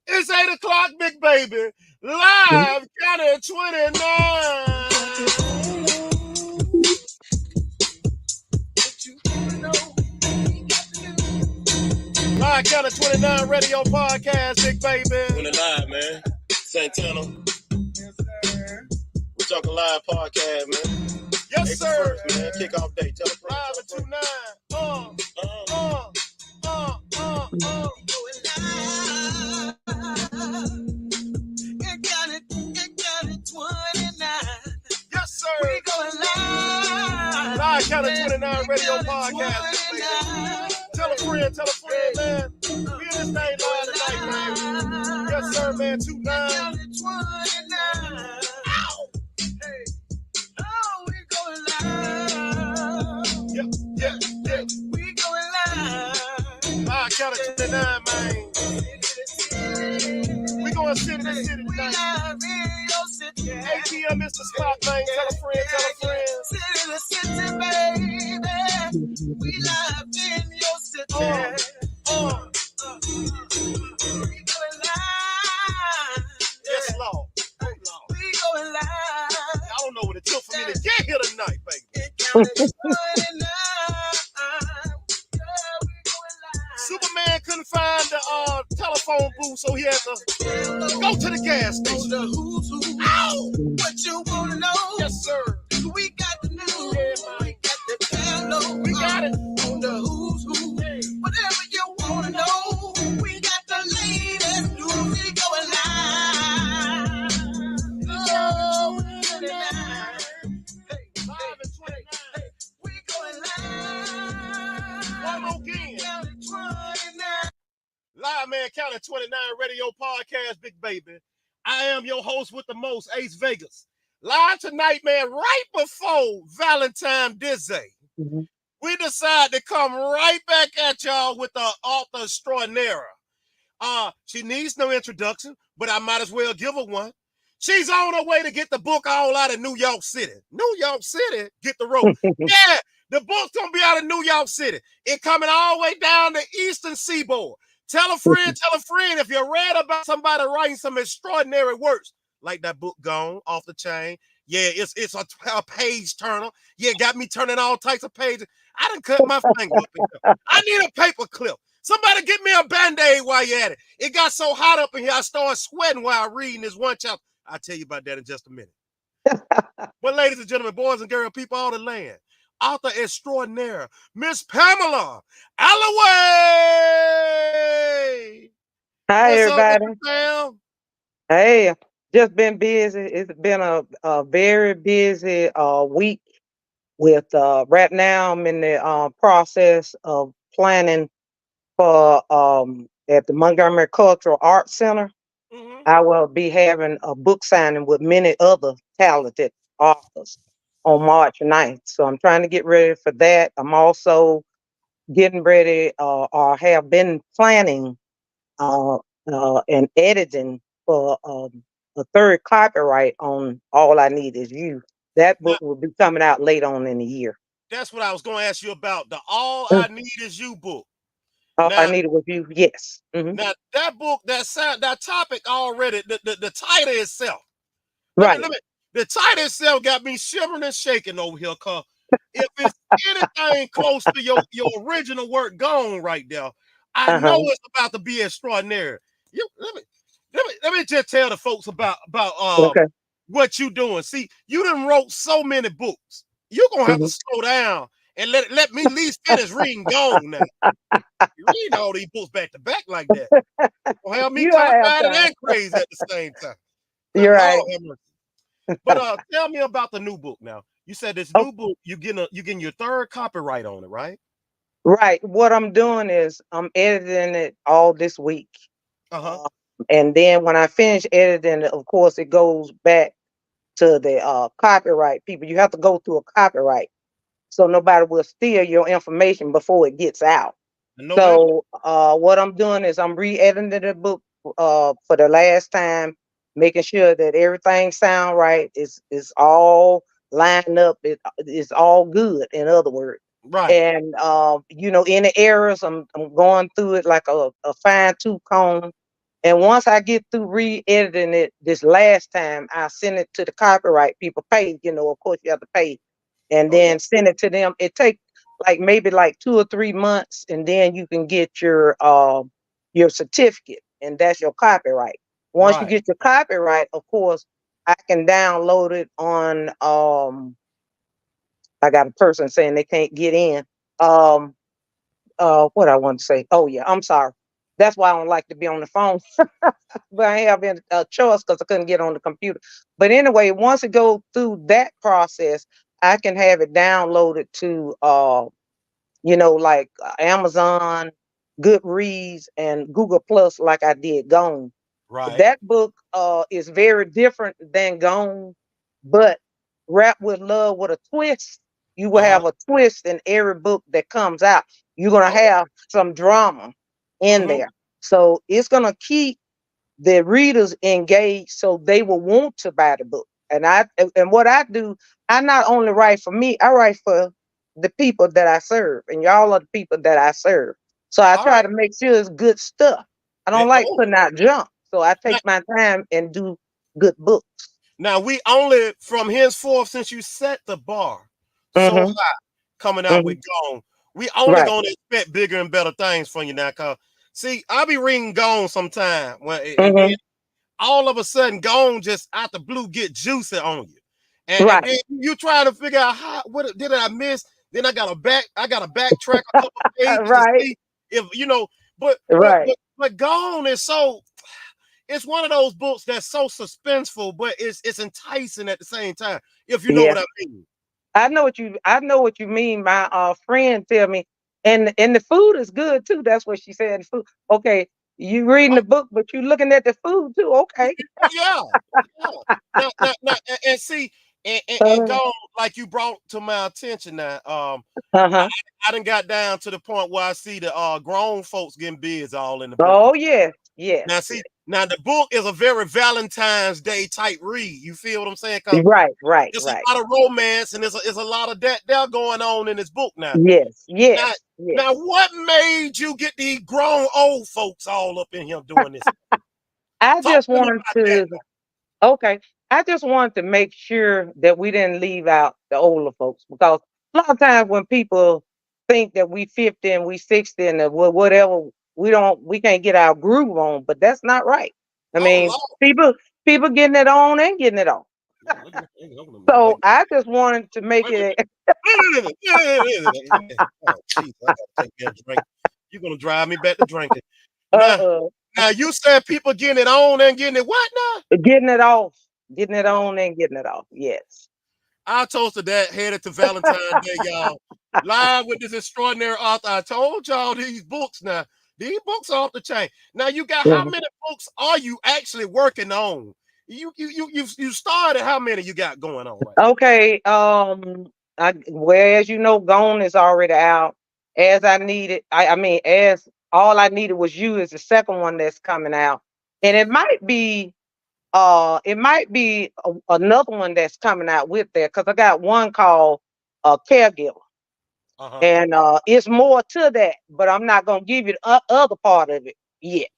It's 8 o'clock, big baby. Live, county 29. Live, county 29 radio podcast, big baby. Doing it live, man. Santana. We're talking live podcast, man. Yes, April sir. 1st, man. Kickoff day. Tell a friend. Live at 29. Yes, sir. We going live. Live, county 29 radio podcast, big baby. Tell a friend, man. We in this thing live tonight, man. Yes, sir, man. 29. Yeah. We going live. Live, county 29, man. We going city to city We tonight. live in your city. ATM is the spot, man. Tell a friend. City to city, baby. We live in your city. We going live. Yes, Lord. We going live. I don't know what it took for me to get here tonight, baby. Superman couldn't find the telephone booth, so he had to go to the gas station. Who's who? Ow! What you wanna know? Yes, sir. We got the news. Yeah, man. We got the download. We got it. On the who's who. Whatever you wanna know, we got the latest news. We going live. Oh, we going live. Live at 29. We going live. One more again. County 29. Live Man County 29 radio podcast, big baby. I am your host with the most, Ace Vegas. Live tonight, man, right before Valentine Day. Mm-hmm. We decide to come right back at y'all with the author extraordinaire. She needs no introduction, but I might as well give her one. She's on her way to get the book all out of New York City. New York City, get the rope. Yeah, the book's gonna be out of New York City. It coming all the way down the Eastern Seaboard. Tell a friend if you read about somebody writing some extraordinary works, like that book Gone Off the Chain. Yeah, it's a page turner. Yeah, got me turning all types of pages. I done cut my finger up in here. I need a paper clip. Somebody get me a Band-Aid while you're at it. It got so hot up in here, I started sweating while reading this one chapter. I'll tell you about that in just a minute. But ladies and gentlemen, boys and girls, people all the land, author extraordinaire, Miss Pamela Alloway. Hi, What's everybody. up, Mr. Pam? Hey, just been busy. It's been a very busy week with right now I'm in the process of planning for at the Montgomery Cultural Arts Center. Mm-hmm. I will be having a book signing with many other talented authors on March 9th. So I'm trying to get ready for that. I'm also getting ready or have been planning and editing for a third copyright on All I Need Is You. That book will be coming out late on in the year. That's what I was going to ask you about. The All I Need Is You book. All Now- I Need Was You, yes. Mhm. Now, that book, that topic already, the title itself. Right. The title itself got me shivering and shaking over here, cause if it's anything close to your original work gone right there, I know it's about to be extraordinary. Let me just tell the folks about Okay. what you doing. See, you done wrote so many books. You're gonna have to slow down and let me at least finish reading Gone now. You read all these books back to back like that. Well, help me You talk have about it time. and crazy at the same time. You're right. Lord have mercy. But tell me about the new book now. You said this new book, you getting your third copyright on it, right? Right. What I'm doing is I'm editing it all this week. Uh-huh. And then when I finish editing it, of course, it goes back to the copyright people. You have to go through a copyright so nobody will steal your information before it gets out. So what I'm doing is I'm re-editing the book for the last time, making sure that everything sound right. It's all lined up. It's all good, in other words. Right. And any errors, I'm going through it like a fine tooth comb. And once I get through re-editing it this last time, I send it to the copyright people. Pay, of course you have to pay, and Oh yeah. then send it to them. It takes like maybe like 2 or 3 months, and then you can get your certificate, and that's your copyright. Once you Right. get your copyright, of course, I can download it on. I got a person saying they can't get in. Um, what I want to say. Oh yeah, I'm sorry. That's why I don't like to be on the phone. But I have a choice because I couldn't get on the computer. But anyway, once it goes through that process, I can have it downloaded to like Amazon, Goodreads, and Google Plus, like I did Gone. Right. That book is very different than Gone, but Rap with Love with a twist. You will Uh-huh. have a twist in every book that comes out. You're gonna Oh. have some drama in Mm-hmm. there. So it's gonna keep the readers engaged so they will want to buy the book. And what I do, I not only write for me, I write for the people that I serve. And y'all are the people that I serve. So I All try right. to make sure it's good stuff. I don't like Oh. putting out junk. So I Now, take my time and do good books. now we only from henceforth, since you set the bar so Hmm. high coming out Hmm. with Gone, we only Right. gonna expect bigger and better things from you now. Cause see, I be reading Gone sometime and then Hmm. all of a sudden Gone just out the blue get juicy on you. And Right. then you try to figure out what did I miss? Then I gotta backtrack a couple pages to Right. see if but but Right. but but Gone is so it's one of those books that's so suspenseful, but it's enticing at the same time, if you know Yeah. what I mean. I know what you mean. My friend tell me, and the food is good too. That's what she said. The food. Okay, you reading Oh, the book, but you looking at the food too. Okay. yeah, yeah. Now, and see, and Uh, Gone, like you brought to my attention now. I, uh-huh. I done got down to the point where I see the grown folks getting bids all in the book. Oh yes, yes, Now, see, now the book is a very Valentine's Day type read. You feel what I'm saying? Because right, right, there's right. a lot of romance and there's a lot of that there going on in this book now. Yes, Now, yes, now, yes. what made you get these grown old folks all up in here doing this? I Talk just to me wanted about that. to. Okay, I just wanted to make sure that we didn't leave out the older folks because a lot of times when people think that we 50 and we 60 and that whatever we can't get our groove on, but that's not right. I Oh mean, Lord. people getting it on and getting it on. So I just wanted to make Wait a it. minute. Oh, jeez, I gotta take me a drink. You're gonna drive me back to drinking. Now, uh now you said people getting it on and getting it what now? Getting it off, getting it on and getting it off. Yes. I toasted that headed to Valentine's Day, y'all. Live with this extraordinary author. I told y'all these books now. These books are off the chain. Now you got how Mhm. many books are you actually working on? You started how many you got going on right Okay. Whereas Gone is already out. As I needed, I mean, as all I needed was you is the second one that's coming out, and it might be another one that's coming out with that because I got one called Caregiver, now? Uh-huh. and it's more to that, but I'm not gonna give you the other part of it yet.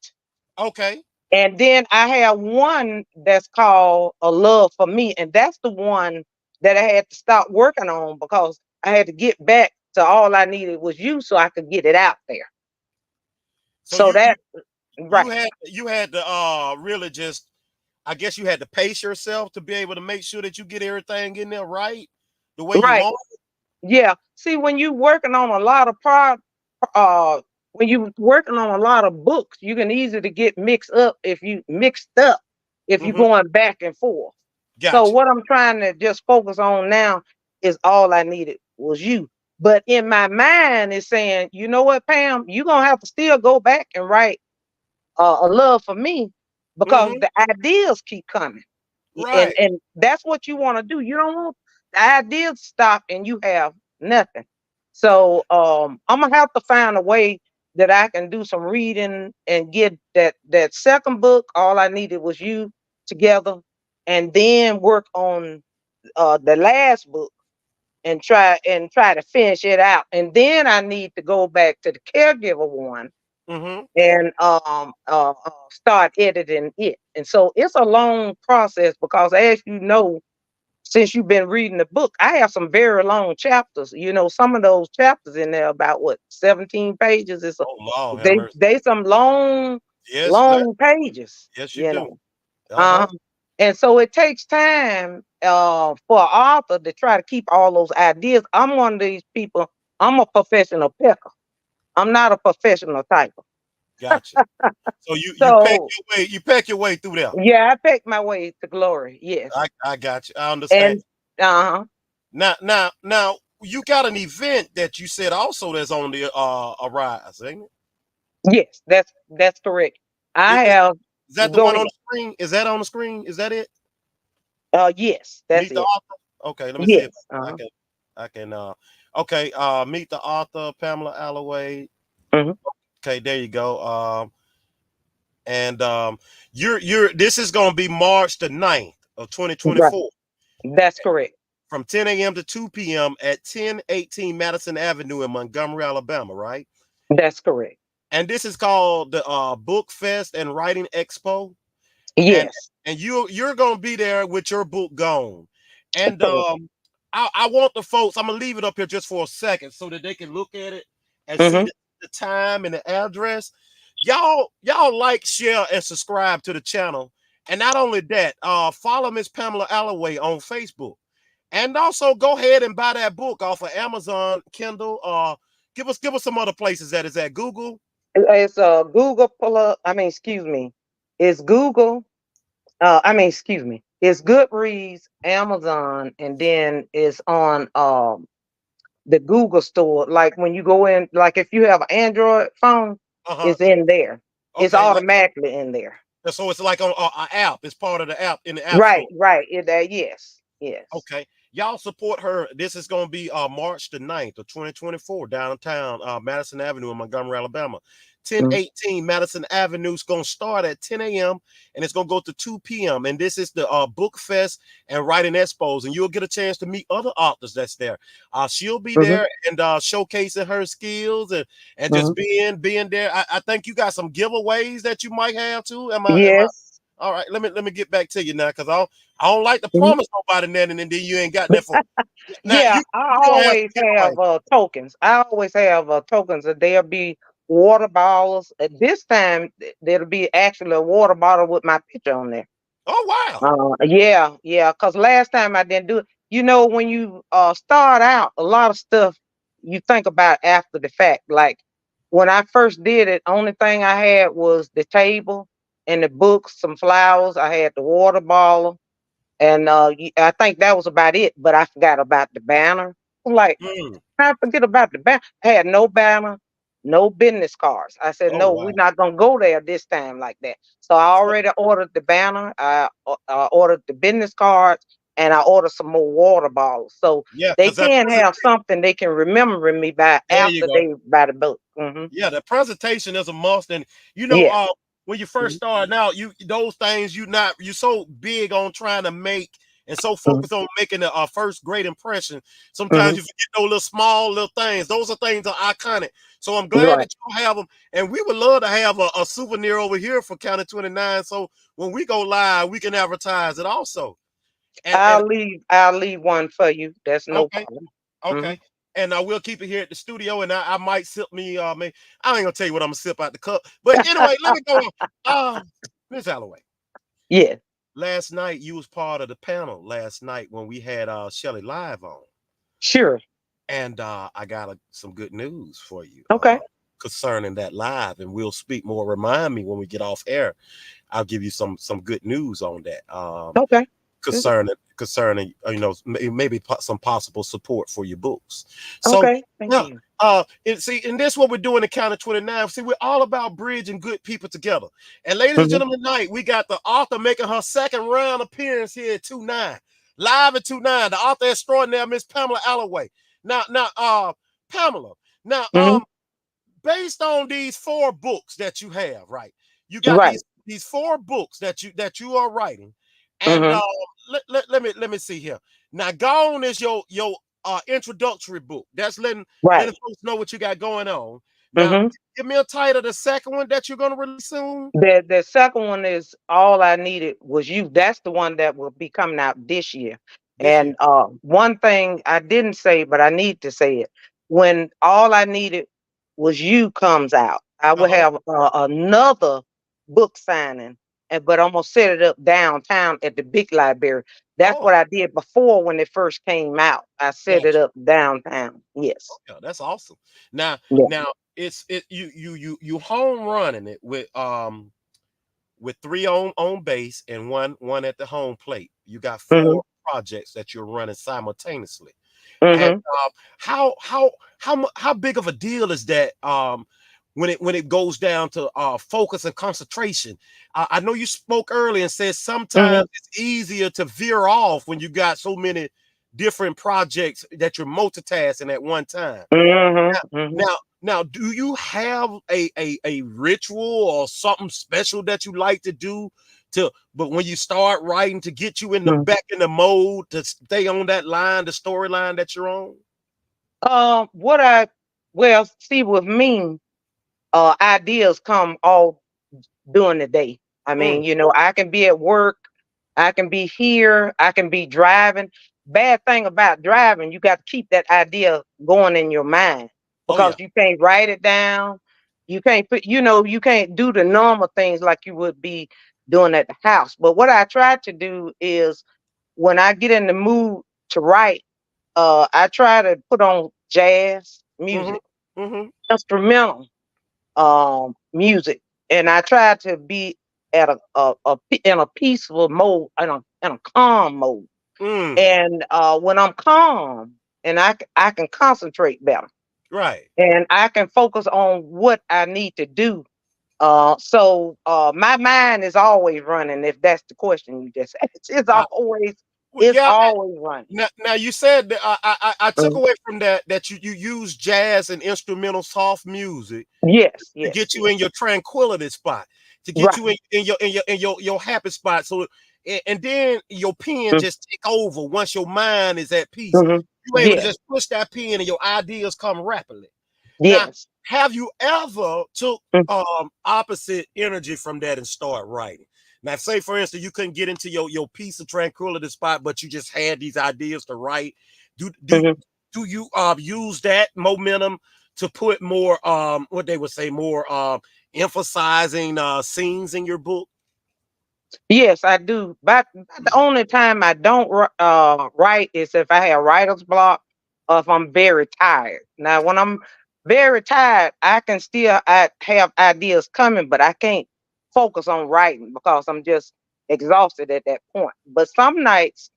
Okay. And then I have one that's called A Love for Me, and that's the one that I had to stop working on because I had to get back to all I needed was you so I could get it out there. So So that right, you had to really just I guess you had to pace yourself to be able to make sure that you get everything in there right the way you right. want. Yeah. See, when you working on a lot of uh when you working on a lot of books, you can easily get mixed up if you're Mm-hmm. going back and forth. So Gotcha. what I'm trying to just focus on now is all I needed was you. But in my mind is saying, you know what, Pam, you're gonna have to still go back and write A Love for Me because Mm-hmm. the ideas keep coming. And Right. and that's what you want to do. You don't want the ideas stop and you have nothing. So I'm gonna have to find a way that I can do some reading and get that second book. All I needed was you together, and then work on the last book and try to finish it out. And then I need to go back to the caregiver one Mm-hmm. and start editing it. And so it's a long process because, as you know, since you've been reading the book, I have some very long chapters. You know, some of those chapters in there about what 17 pages. Oh, Lord have mercy. They some long Yes, that, pages. yes, you You do. know, Uh-huh. and so it takes time for an author to try to keep all those ideas. I'm one of these people. I'm a professional picker. I'm not a professional typer. Gotcha. So you So peck your way through there. yeah, I pick my way to glory. Yes, I got you. I understand. and Now you got an event that you said also that's on the arise, ain't it? yes, that's correct. I Is have that the go one on ahead. the screen? Is that on the screen? Is that it? Yes, that's Meet the it. author. Okay, let me see if Yes. I can okay, meet the author, Pamela Alloway. Mhm. Okay, there you go. And you're this is gonna be March the 9th of Right. 2024 That's correct. from 10 a.m. to 2 p.m. at 1018 Madison Avenue in Montgomery, Alabama, right? That's correct. And this is called the Book Fest and Writing Expo. And Yes. you're gonna be there with your book gone. And Correct. I want the folks, I'm gonna leave it up here just for a second so that they can look at it and see Mhm. the time and the address. Y'all like, share, and subscribe to the channel. And not only that, follow Miss Pamela Alloway on Facebook. And also go ahead and buy that book off of Amazon, Kindle. Give us some other places that is at Google. It's Google pull up. I mean, excuse me. It's Google. Excuse me. It's Goodreads, Amazon, and then it's on the Google store. Like when you go in, like if you have an Android phone, Uh-huh. it's in there. It's Okay, like automatically in there. so it's like on an app. It's part of the app in the app Right, store. right. Yes, yes. Okay. Y'all support her. This is going to be March the 9th of 2024 downtown Madison Avenue in Montgomery, Alabama. Mhm. 1018 Madison Avenue is going to start at 10 a.m. and it's going to go to 2 p.m. And this is the Book Fest and Writing Expos. And you'll get a chance to meet other authors that's there. She'll be Mhm. there and showcasing her skills and just Mhm. being there. I think you got some giveaways that you might have too. Am I Yes. all right? Let me get back to you now because I don't like to Mhm. promise nobody nothing and then you ain't got that for now. Yeah, You I gonna have always to get away. have tokens. I always have tokens, and there'll be water bottles. At this time, there'll be actually a water bottle with my picture on there. Oh wow. Yeah. Because last time I didn't do it. You know, when you start out, a lot of stuff you think about after the fact. Like when I first did it, only thing I had was the table and the books, some flowers. I had the water bottle, and I think that was about it. But I forgot about the banner. I'm like, Mm. I forget about the banner. I had no banner, no business cards. I said, Oh no, wow. we're not gonna go there this time like that. So I already ordered the banner. I ordered the business cards, and I ordered some more water bottles, so Yeah, they because that can have something they can remember me by there you after go. they buy the book. Hmm. Yeah, the presentation is a must. And Yeah. when you first starting out, you those things you so big on trying to make and so focused on making a first great impression. Sometimes Hmm. you forget those little small little things. Those are things that are iconic. So I'm glad Right. that you have them. And we would love to have a souvenir over here for County 29. So when we go live, we can advertise it also. And I'll leave one for you. That's no okay. problem. Hmm. Okay. And I will keep it here at the studio, and I might sip me. Man, I ain't gonna tell you what I'm gonna sip out the cup. But anyway, let me go on. Miss Alloway, Yeah. last night you was part of the panel last night when we had Shelly live on, Sure. and I got some good news for you Okay. concerning that live, and we'll speak more. Remind me when we get off air. I'll give you some good news on that. Okay. Good. Concerning maybe some possible support for your books. So Okay. Thank yeah, you. and this is what we're doing in County 29. See, we're all about bridging good people together. And ladies and Hmm. gentlemen, tonight we got the author making her second round appearance here at 29, live at 29. The author extraordinaire, Miss Pamela Alloway. Now, Pamela. Now, Hmm. based on these 4 books that you have, right? You got Right. these 4 books that you are writing, and Hmm. let me see here. Now, gone is your introductory book. That's letting Right. folks know what you got going on. Now, Hmm. give me a title, the second one that you're gonna release soon. The second one is All I Needed Was You. That's the one that will be coming out this year. This year. And one thing I didn't say, but I need to say it. When All I Needed Was You comes out, I will Uh-huh. have another book signing, but I'm gonna set it up downtown at the big library. That's Oh, what I did before when it first came out. I set it gotcha. up downtown. Yes. Yeah, that's awesome. Now, Yeah. now you home running it with three on base and one at the home plate. You got Hmm. four projects that you're running simultaneously. And Hmm. how big of a deal is that when it goes down to focus and concentration? I know you spoke earlier and said Hmm. sometimes it's easier to veer off when you got so many different projects that you're multitasking at one time. Hmm. Hmm. Now, do you have a ritual or something special that you like to do but when you start writing to get you in the back in the mode to stay on that line, the storyline that you're on? What I well see with me, ideas come all during the day. I Mm, mean, I can be at work, I can be here, I can be driving. Bad thing about driving, you got to keep that idea going in your mind oh because yeah. you can't write it down. You can't you can't do the normal things like you would be doing at the house. But what I try to do is when I get in the mood to write, I try to put on jazz Hmm. music, Hmm. instrumental music, and I try to be at in a peaceful mode, in a calm mode. Mm, And when I'm calm, and I can concentrate better, right. and I can focus on what I need to do. So my mind is always running. If that's the question you just asked, I, well, it's yeah. always running. Now you said that I took Mhm. away from that you use jazz and instrumental soft music Yes, to yes, get you yes. in your tranquility spot, to get Right. you in your happy spot. So and then your pen just take over once your mind is at peace. Mm-hmm. You're able to Yes, just push that pen and your ideas come rapidly. Now, yes. have you ever took Mm. opposite energy from that and start writing? Now, say for instance, you couldn't get into your peace of tranquility spot, but you just had these ideas to write. Do do Mhm. do you use that momentum to put more what they would say more emphasizing scenes in your book? Yes, I do. But the only time I don't write is if I have writer's block or if I'm very tired. Now, when I'm very tired, I have ideas coming, but I can't focus on writing because I'm just exhausted at that point. But some nights,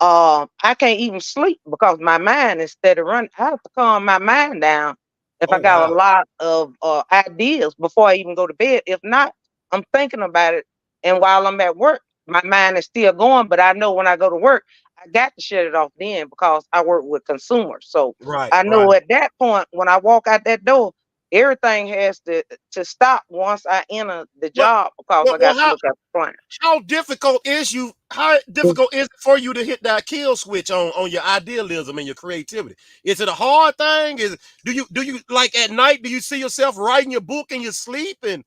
I can't even sleep because my mind is steady running. I have to calm my mind down if I Oh got a wow. lot of ideas before I even go to bed. If not, I'm thinking about it, and while I'm at work, my mind is still going. But I know when I go to work, I got to shut it off then because I work with consumers. So Right, I right. know at that point when I walk out that door, everything has to stop once I enter the Well, job because well, I well got to look at the client. how difficult is it for you to hit that kill switch on your idealism and your creativity? Is it a hard thing? Do you like at night, do you see yourself writing your book in your sleep and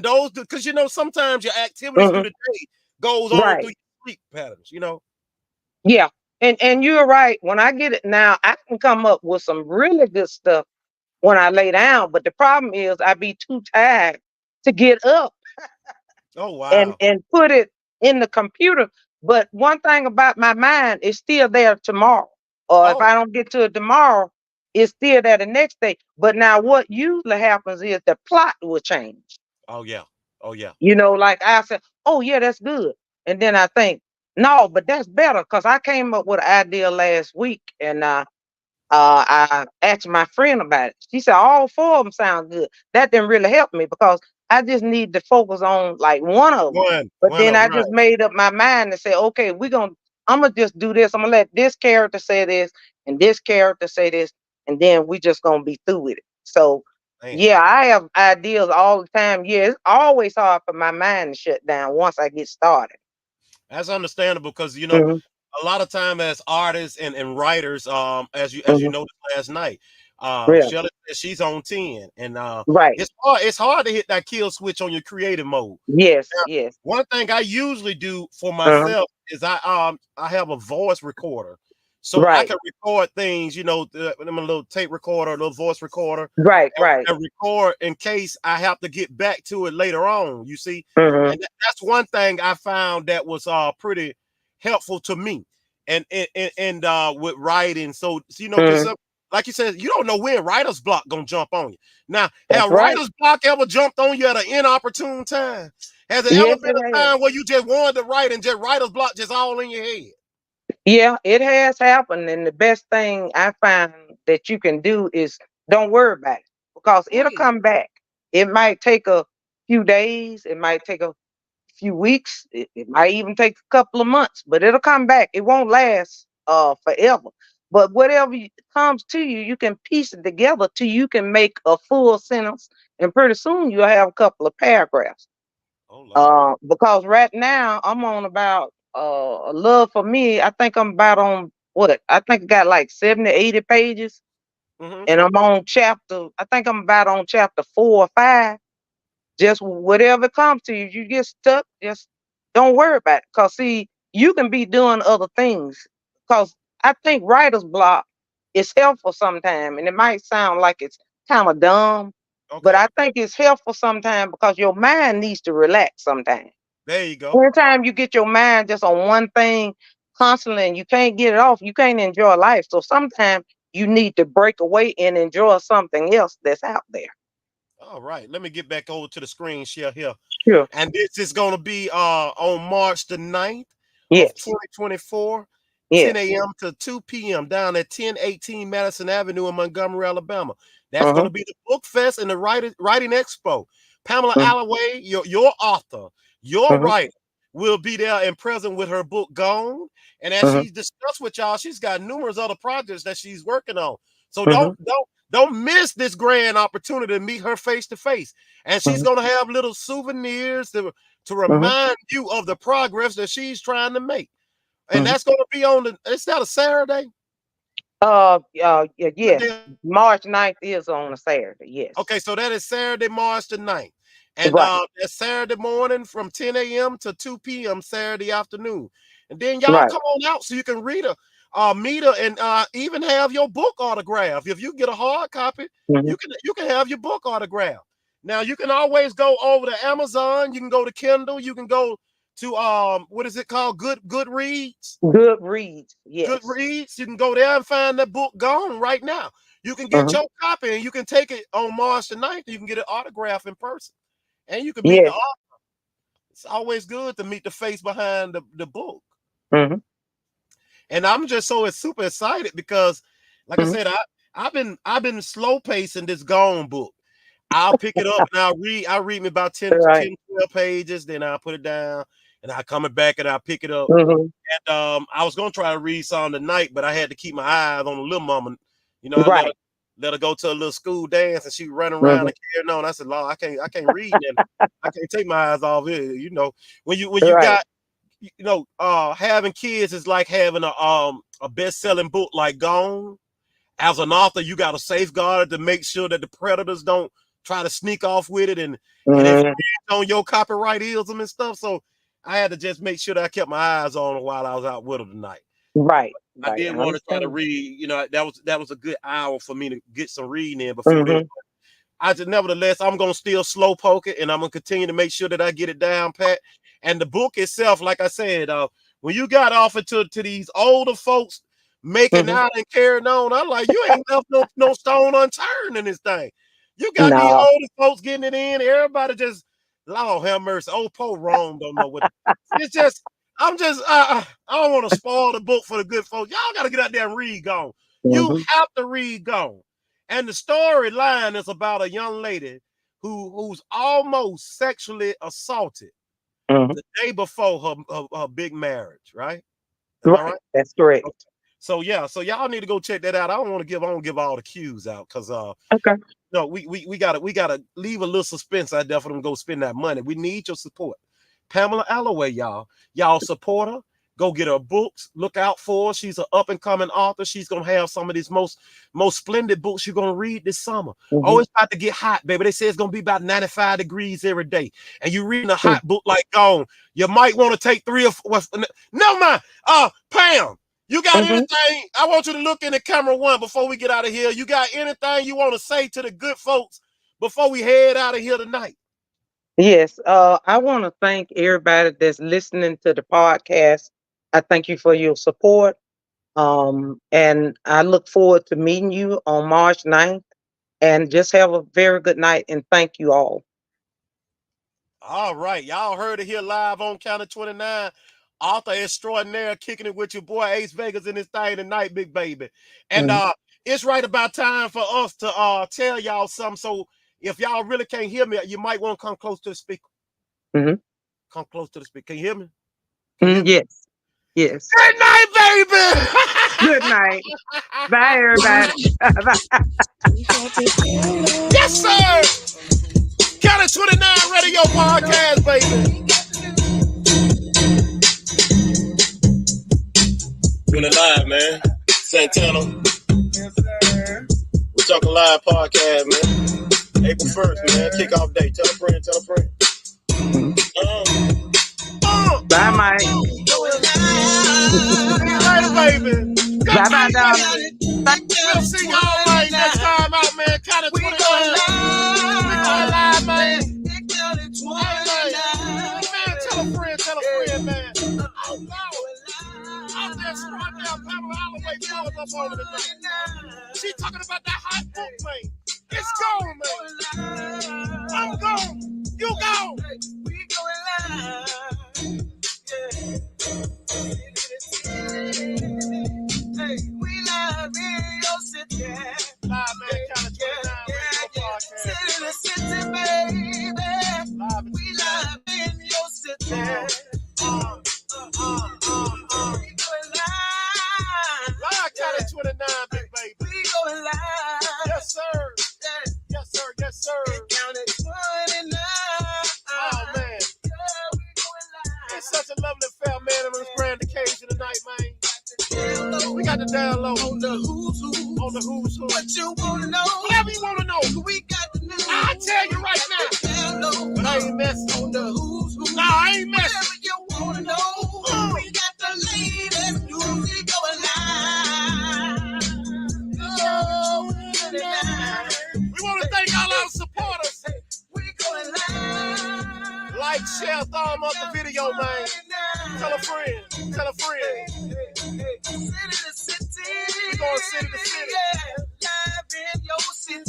those, because sometimes your activities through Mhm. the day goes on through Right. your sleep patterns. Yeah. And you're right. When I get it now, I can come up with some really good stuff when I lay down. But the problem is I be too tired to get up Oh and wow. put it in the computer. But one thing about my mind is still there tomorrow. Or if Oh, I don't get to it tomorrow, it's still there the next day. But now what usually happens is the plot will change. oh yeah. Oh yeah. Like I said, oh yeah, that's good. And then I think, no, but that's better because I came up with an idea last week and I asked my friend about it. She said all four of them sound good. That didn't really help me because I just need to focus on like one of them. But One then of I them, just right. made up my mind and say, okay, I'm gonna just do this. I'm gonna let this character say this and this character say this, and then we just gonna be through with it. So Man. yeah, I have ideas all the time. Yeah, it's always hard for my mind to shut down once I get started. That's understandable because Mhm. a lot of time as artists and writers, as you Hmm. noticed last night, Yeah. Shelly said she's on 10, and Right. it's hard to hit that kill switch on your creative mode. Yes. Now, Yes. one thing I usually do for Uh-huh. myself is I have a voice recorder, so I Right. can record things, I'm a little tape recorder, a little voice recorder, Right. Right. and record in case I have to get back to it later on. You see, Hmm. and that's one thing I found that was pretty helpful to me, and with writing. So because Hmm. like you said, you don't know when writer's block gonna jump on you. Now, That's have right. writer's block ever jumped on you at an inopportune time? Has there ever Yes, been it a has. time where you just wanted to write and just writer's block just all in your head? Yeah, it has happened. And the best thing I find that you can do is don't worry about it because it'll Mm, come back. It might take a few days, it might take a few weeks, it might even take a couple of months, but it'll come back. It won't last forever. But whatever comes to you, you can piece it together till you can make a full sentence, and pretty soon you'll have a couple of paragraphs. oh Lord. Because right now I'm on about a love for me. I think I'm about on what? I think I got like 70, 80 pages, Hmm. and I'm on chapter. I think I'm about on chapter 4 or 5. Just whatever comes to you, you get stuck. Just don't worry about it. Cause see, you can be doing other things. Cause I think writer's block is helpful sometimes, and it might sound like it's kind of dumb, but Okay, I think it's helpful sometimes because your mind needs to relax sometimes. there you go. Anytime you get your mind just on one thing constantly and you can't get it off, you can't enjoy life. So sometimes you need to break away and enjoy something else that's out there. All right, let me get back over to the screen share here. Sure. And this is going to be on March the 9th of Yes. 2024, 10 Yes. a.m. to 2 p.m. down at 1018 Madison Avenue in Montgomery, Alabama. That's going Uh-huh. to be the Book Fest and the Writing Expo. Pamela Uh-huh. Alloway, your author, your Uh-huh. writer, will be there and present with her book Gone. And as Uh-huh. she discussed with y'all, she's got numerous other projects that she's working on. So Uh-huh. don't miss this grand opportunity to meet her face to face. And she's Uh-huh. going to have little souvenirs to Uh-huh. remind you of the progress that she's trying to make. And Uh-huh. that's going to be it's not a Saturday. Yeah, yes. March 9th is on a Saturday. Yes. Okay, so that is Saturday, March the 9th. And Right. that's Saturday morning from 10 a.m. to 2 p.m. Saturday afternoon. And then y'all Right. come on out so you can read her, meet her, and even have your book autographed. If you get a hard copy, Uh-huh. you can have your book autographed. Now you can always go over to Amazon, you can go to Kindle, you can go to what is it called? Goodreads. Good reads. Yes. Goodreads. You can go there and find that book Gone right now. You can get Uh-huh. your copy and you can take it on March the 9th. You can get it autographed in person. And you can meet the Yes. author. It's always good to meet the face behind the book. Uh-huh. And I'm just so super excited because, like I Uh-huh. said, I've been slow pacing this Gone book. I'll pick it up and I read me about 10, Right. 10, 12 pages, then I'll put it down and I come it back and I'll pick it up. Uh-huh. And I was gonna try to read some tonight, but I had to keep my eyes on the little mama. I Right. let her go to a little school dance, and she running around Uh-huh. and carrying on. I said, "Lord, I can't read, and I can't take my eyes off it." When you Right. got having kids is like having a best selling book like Gone. As an author, you got to safeguard it to make sure that the predators don't try to sneak off with it and infringe Uh-huh. on your copyrightism and stuff. So I had to just make sure that I kept my eyes on her while I was out with her tonight. Right. I Right. I did want to try to understand. read. That was a good hour for me to get some reading in before this. Uh-huh. I just nevertheless, I'm gonna still slow poke it, and I'm gonna continue to make sure that I get it down pat. And the book itself, like I said, when you got off into to these older folks making Uh-huh. out and carrying on, I'm like, you ain't left no stone unturned in this thing. You got these No. older folks getting it in. Everybody just, Lord have mercy. Old Poe Rome don't know what it's just. I don't want to spoil the book for the good folks. Y'all got to get out there and read Gone. You Uh-huh. have to read Gone. And the storyline is about a young lady who's almost sexually assaulted Uh-huh. the day before her big marriage, right? Am I Right. right? That's correct. Okay. So yeah, so y'all need to go check that out. I don't want to give all the cues out because Okay. no, we gotta leave a little suspense out there for them to go spend that money. We need your support. Pamela Alloway, y'all support her Go get her books. Look out for her. She's an up-and-coming author. She's going to have some of these most splendid books you're going to read this summer. Oh, it's about to get hot, baby. They say it's going to be about 95 degrees every day. And you're reading a hot book like Gone. You might want to take 3 or 4. Never mind. Pam, you got anything? I want you to look in the camera one before we get out of here. You got anything you want to say to the good folks before we head out of here tonight? Yes. I want to thank everybody that's listening to the podcast. I thank you for your support. And I look forward to meeting you on March 9th. And just have a very good night. And thank you all. All right. Y'all heard it here live on Counter 29. Author extraordinaire, kicking it with your boy Ace Vegas in this thing tonight, big baby. And it's right about time for us to tell y'all something. So if y'all really can't hear me, you might want to come close to the speaker. Come close to the speaker. Can you hear me? Yes. Yes. Good night, baby. Good night. Bye, everybody. Yes, sir. Counter 29 Radio Podcast, baby. Doing it live, man. Santana. Yes, sir. We Talking Live podcast, man. April 1st, man. Kickoff day. Tell a friend, tell a friend. Bye, Mike. Right, baby. Bye, darling. We'll see y'all right next time out, man. Counter 29. We going live, man. Man, tell a friend, man. Oh, no. I'm just right now, Pamela Holloway pulled up over tonight. She talking about that hot book, man. It's gone, man. I'm gone. You gone. We going live. Hey, we live in your city. Live, man. Counter 29 Radio Podcast. City to city, baby. Live We live in your city. Live Counter 29, big baby. We going live. Yes, sir. Yes, sir. Yes, sir. Counted 29. Oh, man. It's such a lovely affair, man, on this grand occasion tonight, man. We got the download On the who's who. on the who's who. What you wanna know? Whatever you want to know. We got the news. I'll tell you right now. Download But I ain't messing. on the who's who. No, I ain't messing. Whatever you wanna know. We got the latest news. We going live. Going live. We want to thank all our supporters. We going live. Like, share, thumb up the video, man. Tell a friend. Tell a friend. City to city. We going city to city. Yeah, live in your city.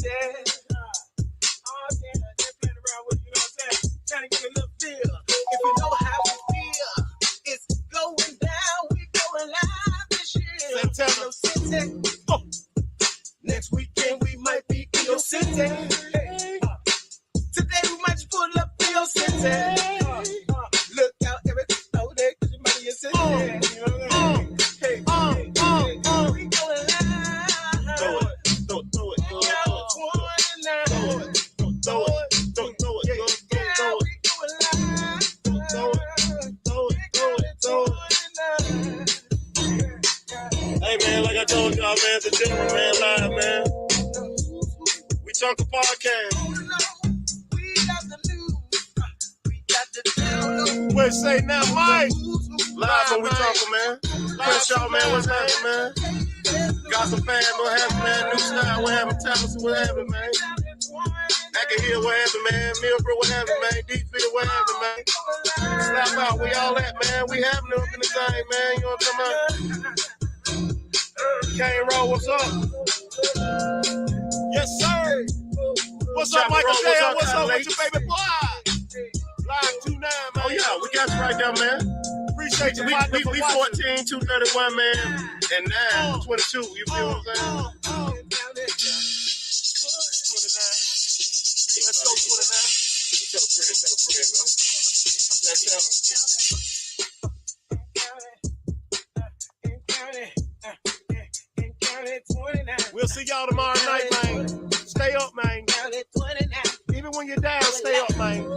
Playing around with you, know what I'm saying? Trying to get a little feel. If you know how we feel, it's going down. We going live this year. Santana. In your city. Next weekend we might be in your city. Today we might just pull up in your city. Look out every day, cause you might be in your city. You know what I'm saying? Hey, we going live. Throw it. Throw it. Throw it. Throw it. Throw it. Throw it. Throw it. Throw it. Throw it. Throw it. Throw it. Hey, man, like I told y'all, man, it's a gentleman, man, live, man. We Talk a podcast. What say now, Mike? Live when we talking, man. Crenshaw, man, what's happening, man? Got some fans, what happening, man? New style, what happening? Talents, what happening, man? Acca Hill, what happening, man? Millbrook, what happening, man? Deep Field, what happening, man? Slap out, we all at, man. We having them up in the thing, man. You know what I'm talking about? Kane Roll, what's up? Yes, sir. What's up, Michael Dale? What's up with your baby boy? Live 29, man. Oh, yeah, we got you right there, man. Appreciate you. We 14, 231, man, and 9, 22. You feel what I'm saying? Let's go 29. We'll see y'all tomorrow night, man. Stay up, man. Even when you're down, stay up, man.